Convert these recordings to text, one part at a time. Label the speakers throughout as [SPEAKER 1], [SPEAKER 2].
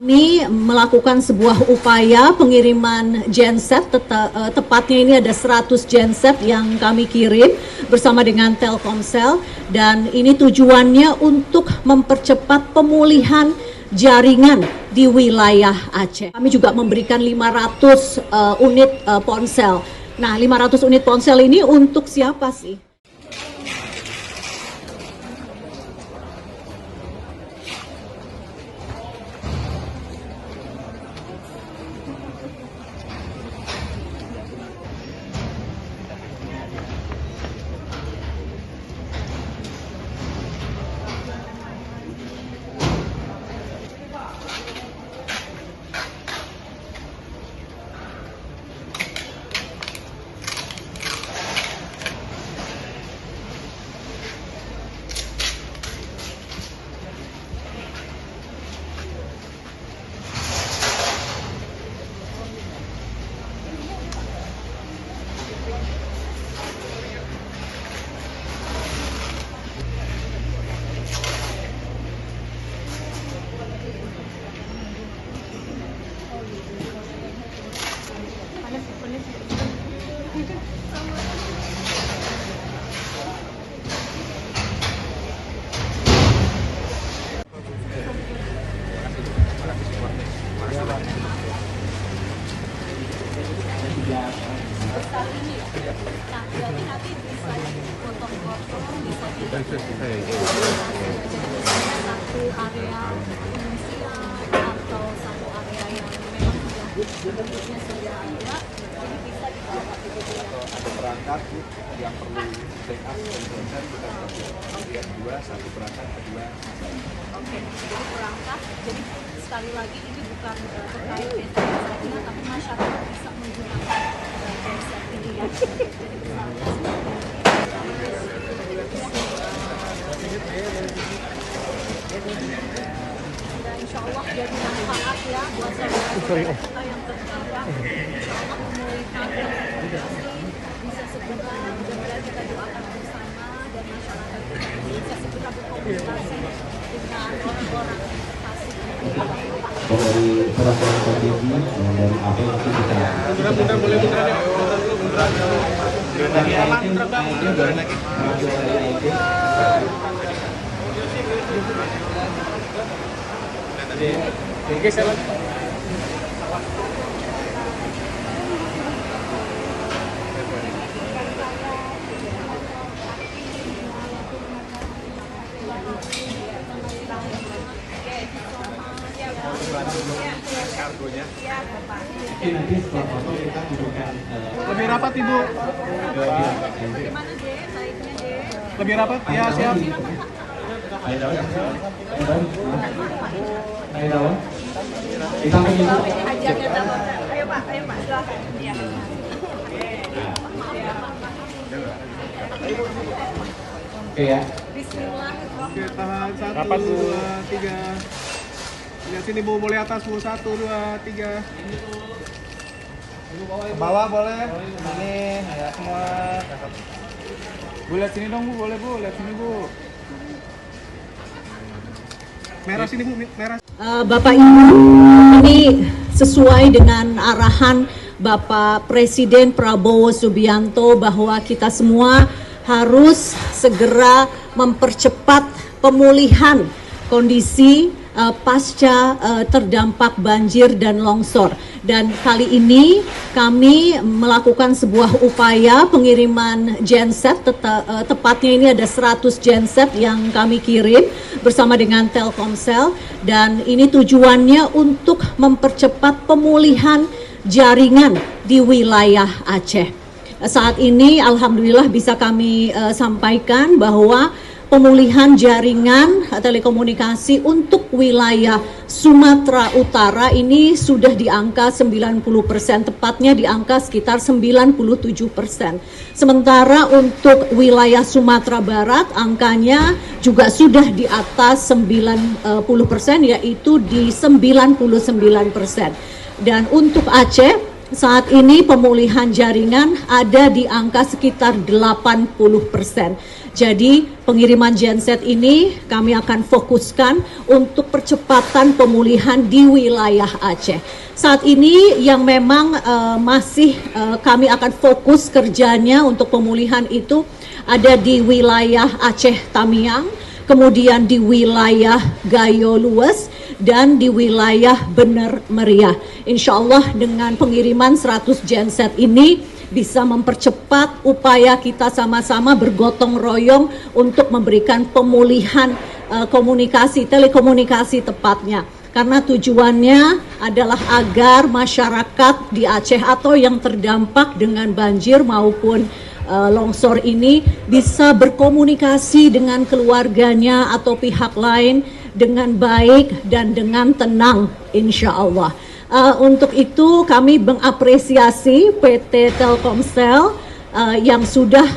[SPEAKER 1] Kami melakukan sebuah upaya pengiriman genset, tepatnya ini ada 100 genset yang kami kirim bersama dengan Telkomsel, dan ini tujuannya untuk mempercepat pemulihan jaringan di wilayah Aceh. Kami juga memberikan 500 unit ponsel. Nah, 500 unit ponsel ini untuk siapa sih? Nanti bisa dipotong-potong, bisa satu area pengungsian atau satu area yang memang bentuknya sudah ada, jadi bisa dibawa
[SPEAKER 2] satu perangkat yang perlu backup dari konsen kita yang dua, satu perangkat kedua.
[SPEAKER 1] Oke, jadi perangkat, jadi sekali lagi ini bukan terkait BTS saja, tapi masyarakat bisa menggunakan genset ini ya. Jadi dan insya Allah jadi manfaat ya buat saudara-saudara kita yang terdampak. Insya Allah memulihkan bisa segera, mudah-mudahan kita doakan bersama dan masyarakat kita bisa segera berkomunikasi dengan orang-orang Tasik.
[SPEAKER 3] Dari peraturan kondisi dan dari apa yang kita
[SPEAKER 2] Bundaran boleh bundaran ya? Kargonya.
[SPEAKER 3] nanti setelah foto kita dudukkan
[SPEAKER 2] Lebih rapat Ibu.
[SPEAKER 1] Gimana deh, baiknya deh.
[SPEAKER 2] Lebih rapat? Ya siap.
[SPEAKER 3] air daun di samping itu
[SPEAKER 1] Ajaknya dapat. Ayo Pak, silakan. Iya.
[SPEAKER 3] oke ya.
[SPEAKER 1] Bismillah.
[SPEAKER 2] Oke, tahan 1, 2, 3. Lihat sini Bu, boleh atas Bu, 1, 2, 3. Ke bawah boleh. Ini ya semua. Bu lihat sini dong Bu, boleh Bu, lihat sini Bu. Merah sini Bu, merah.
[SPEAKER 1] Bapak Ibu, ini sesuai dengan arahan Bapak Presiden Prabowo Subianto bahwa kita semua harus segera mempercepat pemulihan kondisi pasca terdampak banjir dan longsor. Dan kali ini kami melakukan sebuah upaya pengiriman genset, tepatnya ini ada 100 genset yang kami kirim bersama dengan Telkomsel, dan ini tujuannya untuk mempercepat pemulihan jaringan di wilayah Aceh. Saat ini alhamdulillah bisa kami sampaikan bahwa pemulihan jaringan telekomunikasi untuk wilayah Sumatera Utara ini sudah di angka 90%, tepatnya di angka sekitar 97%. Sementara untuk wilayah Sumatera Barat angkanya juga sudah di atas 90%, yaitu di 99%. Dan untuk Aceh saat ini pemulihan jaringan ada di angka sekitar 80%. Jadi pengiriman genset ini kami akan fokuskan untuk percepatan pemulihan di wilayah Aceh. Saat ini yang memang masih kami akan fokus kerjanya untuk pemulihan itu ada di wilayah Aceh Tamiang, kemudian di wilayah Gayo Lues, dan di wilayah Bener Meriah. Insya Allah dengan pengiriman 100 genset ini bisa mempercepat upaya kita sama-sama bergotong royong untuk memberikan pemulihan komunikasi, telekomunikasi tepatnya. Karena tujuannya adalah agar masyarakat di Aceh atau yang terdampak dengan banjir maupun longsor ini bisa berkomunikasi dengan keluarganya atau pihak lain dengan baik dan dengan tenang, insya Allah. Untuk itu kami mengapresiasi PT Telkomsel yang sudah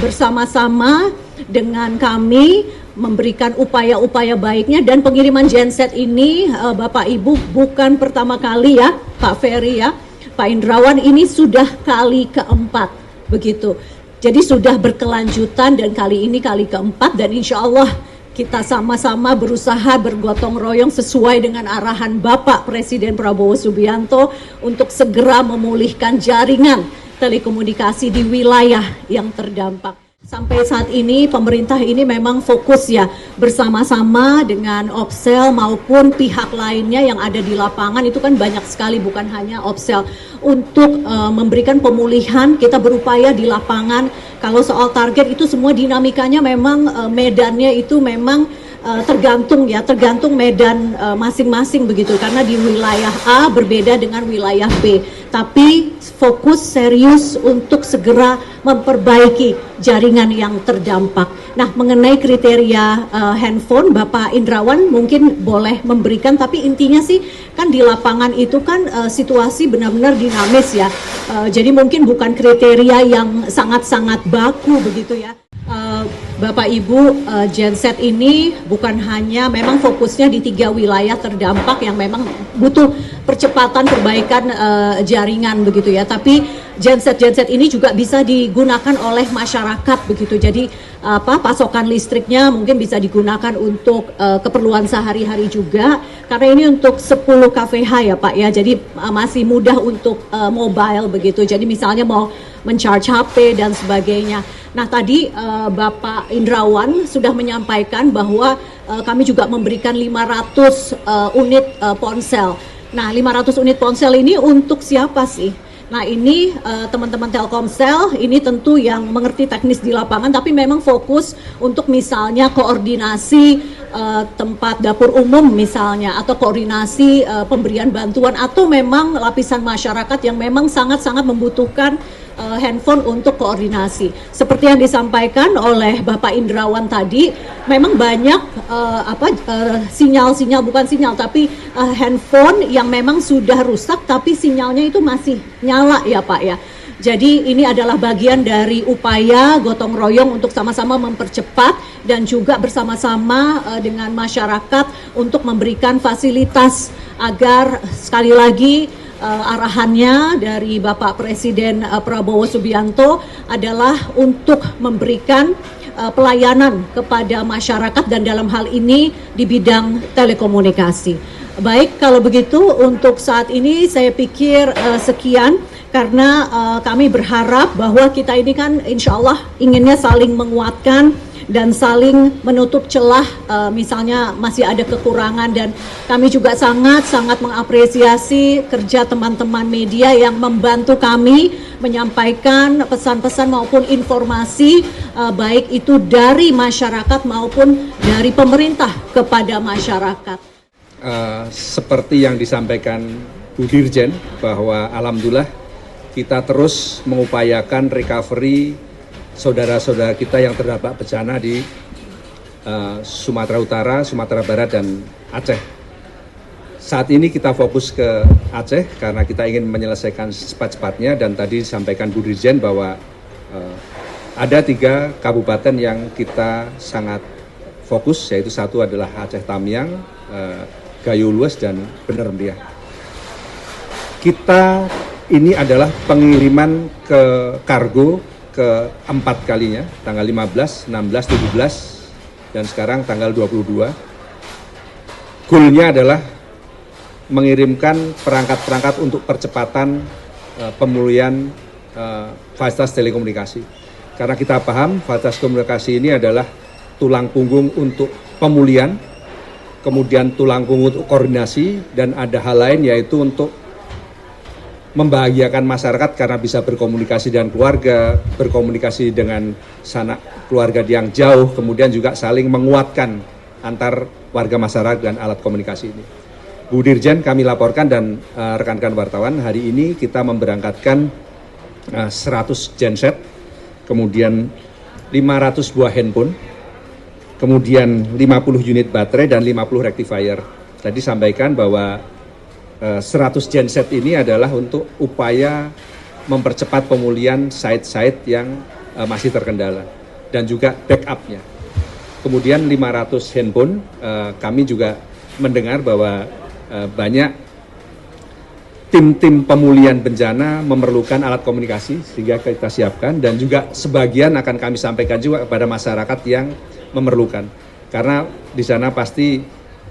[SPEAKER 1] bersama-sama dengan kami memberikan upaya-upaya baiknya, dan pengiriman genset ini Bapak Ibu bukan pertama kali ya Pak Ferry ya, Pak Indrawan, ini sudah kali keempat begitu. Jadi sudah berkelanjutan dan kali ini kali keempat, dan insya Allah kita sama-sama berusaha bergotong royong sesuai dengan arahan Bapak Presiden Prabowo Subianto untuk segera memulihkan jaringan telekomunikasi di wilayah yang terdampak. Sampai saat ini pemerintah ini memang fokus ya bersama-sama dengan Opsel maupun pihak lainnya yang ada di lapangan, itu kan banyak sekali, bukan hanya Opsel, untuk memberikan pemulihan. Kita berupaya di lapangan. Kalau soal target itu semua dinamikanya memang medannya itu memang tergantung medan masing-masing begitu, karena di wilayah A berbeda dengan wilayah B, tapi fokus serius untuk segera memperbaiki jaringan yang terdampak. Nah, mengenai kriteria handphone, Bapak Indrawan mungkin boleh memberikan, tapi intinya sih kan di lapangan itu kan situasi benar-benar dinamis ya, jadi mungkin bukan kriteria yang sangat-sangat baku begitu ya. Bapak Ibu, genset ini bukan hanya memang fokusnya di 3 wilayah terdampak yang memang butuh percepatan perbaikan jaringan begitu ya, tapi genset-genset ini juga bisa digunakan oleh masyarakat begitu. Jadi pasokan listriknya mungkin bisa digunakan untuk keperluan sehari-hari juga, karena ini untuk 10 kWh ya Pak ya, jadi masih mudah untuk mobile begitu. Jadi misalnya mau mencharge HP dan sebagainya. Nah, tadi Bapak Indrawan sudah menyampaikan bahwa kami juga memberikan 500 unit ponsel. Nah, 500 unit ponsel ini untuk siapa sih? Nah, ini teman-teman Telkomsel ini tentu yang mengerti teknis di lapangan, tapi memang fokus untuk misalnya koordinasi tempat dapur umum misalnya, atau koordinasi pemberian bantuan, atau memang lapisan masyarakat yang memang sangat-sangat membutuhkan handphone untuk koordinasi. Seperti yang disampaikan oleh Bapak Indrawan tadi, memang banyak sinyal-sinyal, bukan sinyal, tapi handphone yang memang sudah rusak tapi sinyalnya itu masih nyala ya Pak ya. Jadi ini adalah bagian dari upaya gotong royong untuk sama-sama mempercepat dan juga bersama-sama dengan masyarakat untuk memberikan fasilitas agar sekali lagi arahannya dari Bapak Presiden Prabowo Subianto adalah untuk memberikan pelayanan kepada masyarakat, dan dalam hal ini di bidang telekomunikasi. Baik, kalau begitu untuk saat ini saya pikir sekian, karena kami berharap bahwa kita ini kan insya Allah inginnya saling menguatkan dan saling menutup celah misalnya masih ada kekurangan, dan kami juga sangat-sangat mengapresiasi kerja teman-teman media yang membantu kami menyampaikan pesan-pesan maupun informasi baik itu dari masyarakat maupun dari pemerintah kepada masyarakat.
[SPEAKER 2] Seperti yang disampaikan Bu Dirjen, bahwa alhamdulillah kita terus mengupayakan recovery saudara-saudara kita yang terdampak bencana di Sumatera Utara, Sumatera Barat, dan Aceh. Saat ini kita fokus ke Aceh karena kita ingin menyelesaikan secepat-cepatnya, dan tadi disampaikan Bu Dirjen bahwa ada 3 kabupaten yang kita sangat fokus, yaitu satu adalah Aceh Tamiang, Gayo Lues, dan Bener Meriah. Kita ini adalah pengiriman ke kargo ke keempat kalinya, tanggal 15, 16, 17, dan sekarang tanggal 22. Goalnya adalah mengirimkan perangkat-perangkat untuk percepatan pemulihan fasilitas telekomunikasi. Karena kita paham fasilitas komunikasi ini adalah tulang punggung untuk pemulihan, kemudian tulang punggung untuk koordinasi, dan ada hal lain yaitu untuk membahagiakan masyarakat karena bisa berkomunikasi dengan keluarga, berkomunikasi dengan sanak keluarga yang jauh, kemudian juga saling menguatkan antar warga masyarakat dan alat komunikasi ini. Bu Dirjen, kami laporkan dan rekan-rekan wartawan, hari ini kita memberangkatkan 100 genset, kemudian 500 buah handphone, kemudian 50 unit baterai dan 50 rectifier. Tadi sampaikan bahwa 100 genset ini adalah untuk upaya mempercepat pemulihan site-site yang masih terkendala dan juga backup-nya. Kemudian 500 handphone, kami juga mendengar bahwa banyak tim-tim pemulihan bencana memerlukan alat komunikasi sehingga kita siapkan, dan juga sebagian akan kami sampaikan juga kepada masyarakat yang memerlukan. Karena di sana pasti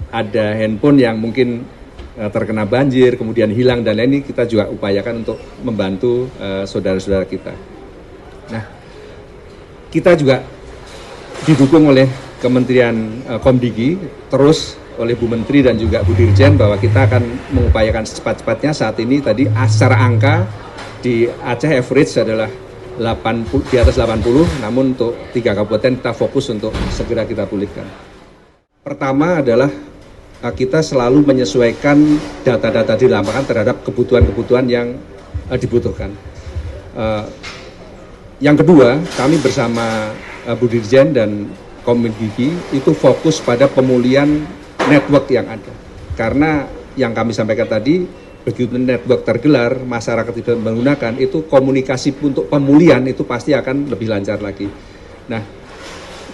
[SPEAKER 2] ada handphone yang mungkin terkena banjir, kemudian hilang, dan lain ini kita juga upayakan untuk membantu saudara-saudara kita. Nah, kita juga didukung oleh Kementerian Komdigi, terus oleh Bu Menteri dan juga Bu Dirjen, bahwa kita akan mengupayakan secepat-cepatnya. Saat ini tadi secara angka di Aceh average adalah 80, di atas 80, namun untuk 3 kabupaten kita fokus untuk segera kita pulihkan. Pertama adalah kita selalu menyesuaikan data-data di lapangan terhadap kebutuhan-kebutuhan yang dibutuhkan. Yang kedua, kami bersama Bu Dirjen dan Komdigi itu fokus pada pemulihan network yang ada. Karena yang kami sampaikan tadi, begitu network tergelar, masyarakat tidak menggunakan, itu komunikasi untuk pemulihan itu pasti akan lebih lancar lagi. Nah,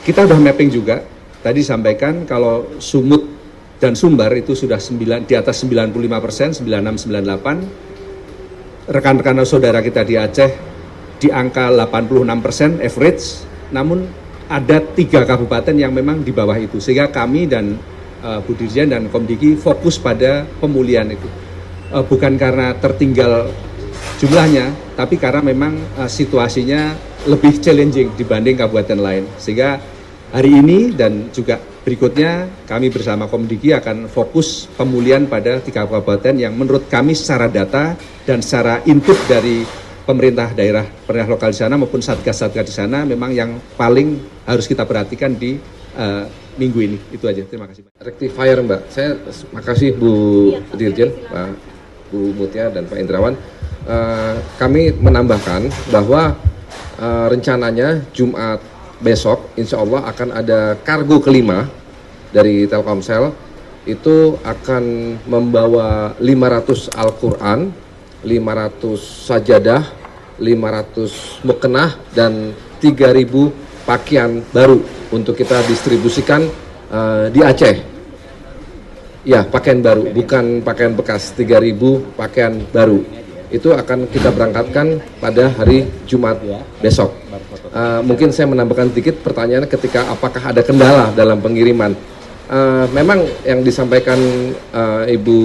[SPEAKER 2] kita sudah mapping juga, tadi sampaikan kalau Sumut dan Sumbar itu sudah di atas 95%, 96, 98. Rekan-rekan saudara kita di Aceh di angka 86% average, namun ada 3 kabupaten yang memang di bawah itu. Sehingga kami dan Bu Dirjen dan Komdigi fokus pada pemulihan itu. Bukan karena tertinggal jumlahnya, tapi karena memang situasinya lebih challenging dibanding kabupaten lain. Sehingga hari ini dan juga berikutnya kami bersama Komdigi akan fokus pemulihan pada 3 kabupaten yang menurut kami secara data dan secara input dari pemerintah daerah lokal di sana maupun satgas-satgas di sana memang yang paling harus kita perhatikan di minggu ini. Itu aja, terima kasih.
[SPEAKER 4] Rectifier Mbak, saya makasih Bu Dirjen, Pak Bu Mutia dan Pak Indrawan. Kami menambahkan bahwa rencananya Jumat besok insya Allah akan ada kargo kelima dari Telkomsel, itu akan membawa 500 Al-Quran, 500 sajadah, 500 mukenah, dan 3.000 pakaian baru untuk kita distribusikan di Aceh. Ya, pakaian baru, bukan pakaian bekas, 3.000 pakaian baru. Itu akan kita berangkatkan pada hari Jumat besok. Mungkin saya menambahkan sedikit pertanyaannya ketika apakah ada kendala dalam pengiriman. Memang yang disampaikan Ibu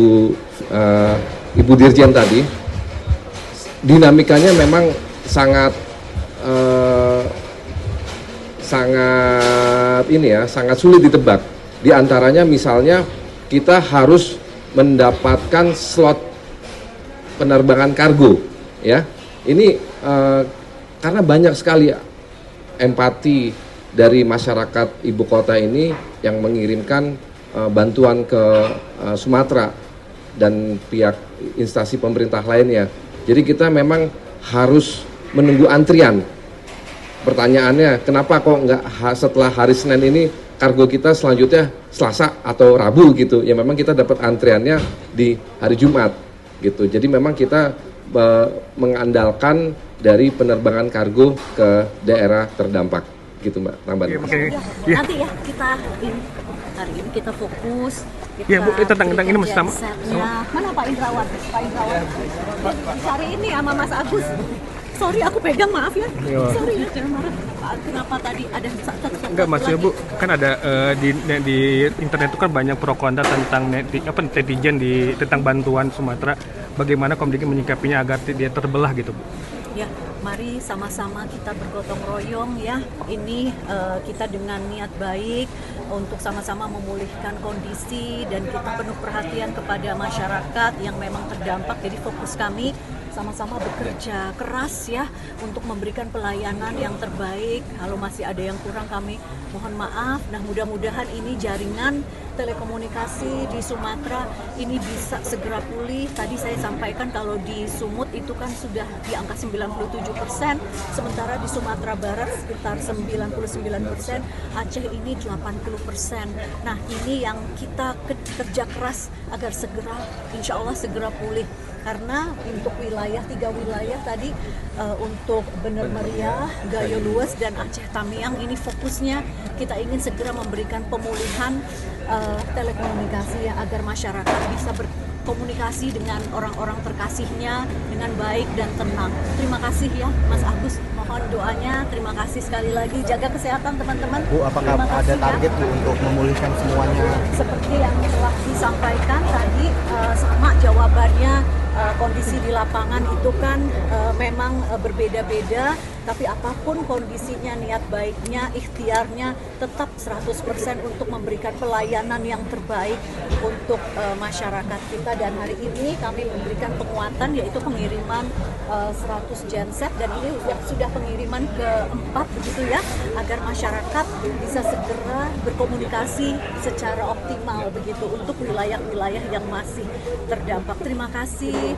[SPEAKER 4] Dirjen tadi, dinamikanya memang sangat sangat sulit ditebak. Di antaranya misalnya kita harus mendapatkan slot penerbangan kargo, ya. Ini karena banyak sekali empati dari masyarakat ibu kota ini yang mengirimkan bantuan ke Sumatera dan pihak instansi pemerintah lainnya. Jadi kita memang harus menunggu antrian. Pertanyaannya, kenapa kok nggak setelah hari Senin ini kargo kita selanjutnya Selasa atau Rabu gitu? Ya memang kita dapat antriannya di hari Jumat gitu. Jadi memang kita mengandalkan dari penerbangan kargo ke daerah terdampak gitu Mbak Tambahan.
[SPEAKER 1] Nanti ya kita hari ini kita fokus.
[SPEAKER 5] Iya Bu, tentang ini Mas Tama.
[SPEAKER 1] Mana Pak Indrawan? Pak Indrawan. Cari ini sama Mas Agus. Sorry, aku pegang, maaf ya.
[SPEAKER 5] Iya.
[SPEAKER 1] Sorry ya, jangan marah. Kenapa tadi ada satu
[SPEAKER 5] Enggak maksudnya
[SPEAKER 1] lagi?
[SPEAKER 5] Bu, kan ada di internet itu kan banyak pro kontra tentang netizen tentang bantuan Sumatera. Bagaimana Komdiki menyikapinya agar dia terbelah gitu Bu?
[SPEAKER 1] Ya, mari sama-sama kita bergotong royong ya. Ini kita dengan niat baik untuk sama-sama memulihkan kondisi dan kita penuh perhatian kepada masyarakat yang memang terdampak. Jadi fokus kami sama-sama bekerja keras ya untuk memberikan pelayanan yang terbaik. Kalau masih ada yang kurang kami mohon maaf. Nah, mudah-mudahan ini jaringan telekomunikasi di Sumatera ini bisa segera pulih. Tadi saya sampaikan kalau di Sumut itu kan sudah di angka 97%, sementara di Sumatera Barat sekitar 99%, Aceh ini 80%. Nah, ini yang kita kerja keras agar segera, insya Allah segera pulih. Karena untuk wilayah, 3 wilayah tadi untuk Bener Meriah, Gayo Luas, dan Aceh Tamiang ini fokusnya kita ingin segera memberikan pemulihan telekomunikasi ya, agar masyarakat bisa berkomunikasi dengan orang-orang terkasihnya dengan baik dan tenang. Terima kasih ya Mas Agus, mohon doanya. Terima kasih sekali lagi, jaga kesehatan teman-teman.
[SPEAKER 6] Bu, apakah
[SPEAKER 1] Terima kasih,
[SPEAKER 6] ada target Bu untuk memulihkan semuanya?
[SPEAKER 1] Seperti yang telah disampaikan tadi, sama jawabannya. Kondisi di lapangan itu kan memang berbeda-beda, tapi apapun kondisinya, niat baiknya, ikhtiarnya tetap 100% untuk memberikan pelayanan yang terbaik untuk masyarakat kita. Dan hari ini kami memberikan penguatan, yaitu pengiriman 100 genset, dan ini sudah pengiriman keempat begitu ya, agar masyarakat bisa segera berkomunikasi secara optimal begitu untuk wilayah-wilayah yang masih terdampak. Terima kasih.